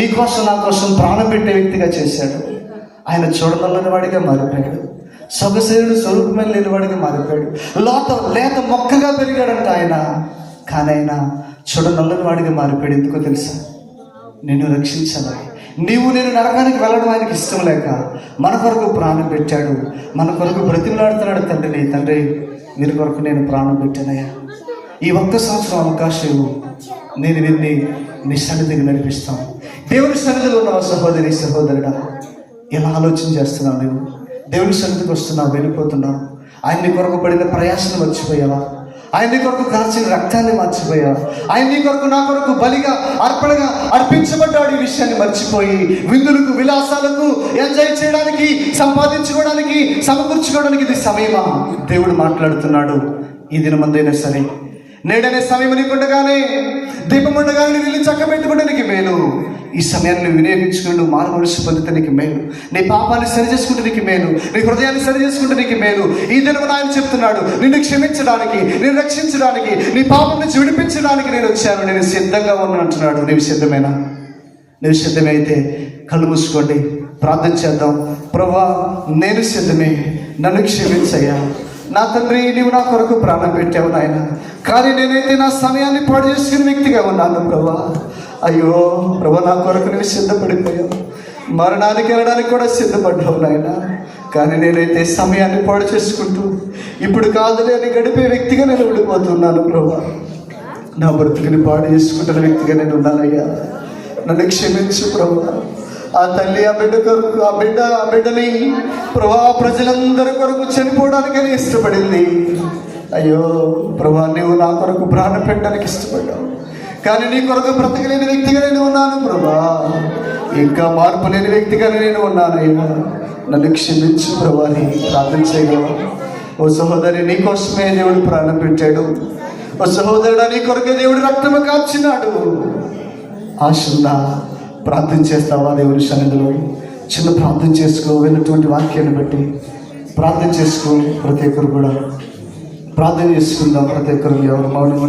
నీకోసం నా కోసం ప్రాణం పెట్టే వ్యక్తిగా చేశాడు. ఆయన చూడనల్లని వాడిగా మారిపోయాడు. సొగశరీరుడు స్వరూపమైన లేనివాడిగా మారిపోయాడు. లేత మొక్కగా పెరిగాడంట ఆయన. కానీ ఆయన చూడనల్లని వాడిగా మారిపోయాడు. ఎందుకో తెలుసా? నిన్ను రక్షించాలి. నీవు నేను నరకానికి వెళ్ళడం ఆయనకి ఇష్టం లేక మన కొరకు ప్రాణం పెట్టాడు. మన కొరకు బ్రతిమలాడుతున్నాడు. తండ్రి వీరి కొరకు నేను ప్రాణం పెట్టానయ్యా, ఈ ఒక్క సంవత్సరం అవకాశం నేను వీరిని నీ సన్నిధికి నడిపిస్తాను. దేవుని సన్నిధిలో ఉన్న సహోదరి సహోదరుడా, ఎలా ఆలోచన చేస్తున్నావు? నువ్వు దేవుని సన్నిధికి వస్తున్నావు, వెళ్ళిపోతున్నావు. ఆయన నీ కొరకు పడిన ప్రయాసను మర్చిపోయావా? ఆయన నీ కొరకు కాల్చిన రక్తాన్ని మర్చిపోయావా? ఆయన నీ కొరకు నా కొరకు బలిగా అర్పణగా అర్పించబడ్డాడు. ఈ విషయాన్ని మర్చిపోయి విందులకు విలాసాలకు ఎంజాయ్ చేయడానికి, సంపాదించుకోవడానికి, సమకూర్చుకోవడానికి ఇది సమయమా? దేవుడు మాట్లాడుతున్నాడు. ఈ దినమందైనా సరే, నేడనే సమయం నీకుండగానే, దీపం ఉండగానే నీళ్ళు చక్కబెట్టుకోవడానికి మేలు. ఈ సమయాన్ని వినియోగించుకుని నువ్వు మారు మనసు పొందితే నీకు మేలు. నీ పాపాన్ని సరి చేసుకుంటే నీకు మేలు. నీ హృదయాన్ని సరి చేసుకుంటే నీకు మేలు. ఈ దినమున ఆయన చెప్తున్నాడు, నిన్ను క్షమించడానికి, నిన్ను రక్షించడానికి, నీ పాపం నుంచి విడిపించడానికి నేను వచ్చాను. నేను సిద్ధంగా ఉన్నాను అంటున్నాడు. నీవు సిద్ధమేనా? నువ్వు సిద్ధమైతే కళ్ళు మూసుకోండి, ప్రార్థన చేద్దాం. ప్రభువా, నేను సిద్ధమే, నన్ను క్షమించయ్యా. నా తండ్రి, నీవు నా కొరకు ప్రాణం పెట్టావు నాయన, కానీ నేనైతే నా సమయాన్ని పాడు చేసుకునే వ్యక్తిగా ఉన్నాను ప్రభా. అయ్యో ప్రభా, నా కొరకు నువ్వు సిద్ధపడిపోయావు. మరణానికి వెళ్ళడానికి కూడా సిద్ధపడ్డావు నాయన, కానీ నేనైతే సమయాన్ని పాడు చేసుకుంటూ ఇప్పుడు కాదులే అని గడిపే వ్యక్తిగా నేను విడిపోతున్నాను ప్రభా. నా బ్రతుకుని పాడు చేసుకుంటున్న వ్యక్తిగా నేను ఉన్నానయ్యా. నన్ను క్షమించు ప్రభా. ఆ తల్లి ఆ బిడ్డ కొరకు, ఆ బిడ్డని ప్రభా ప్రజలందరి కొరకు చనిపోవడానికని ఇష్టపడింది. అయ్యో ప్రభా, నువ్వు నా కొరకు ప్రాణం పెట్టడానికి ఇష్టపడ్డావు, కానీ నీ కొరకు బ్రతకలేని వ్యక్తిగా నేను ఉన్నాను ప్రభా. ఇంకా మార్పు లేని వ్యక్తిగా నేను ఉన్నానయ్యా. నన్ను క్షమించు ప్రభా అని ప్రార్థన చేయగలవా? ఓ సహోదరి, నీకోసమే దేవుడు ప్రాణం పెట్టాడు. ఓ సహోదరుడా, నీ కొరకే దేవుడు రక్తము కాచినాడు. ఆశుందా? ప్రార్థన చేస్తావా? దేవుని సన్నిధిలో చిన్న ప్రార్థన చేసుకో. విన్నటువంటి వాక్యాన్ని బట్టి ప్రార్థన చేసుకో. ప్రతి ఒక్కరు కూడా ప్రార్థన చేసుకుందాం. ప్రతి ఒక్కరు ఎవరు మౌనంగా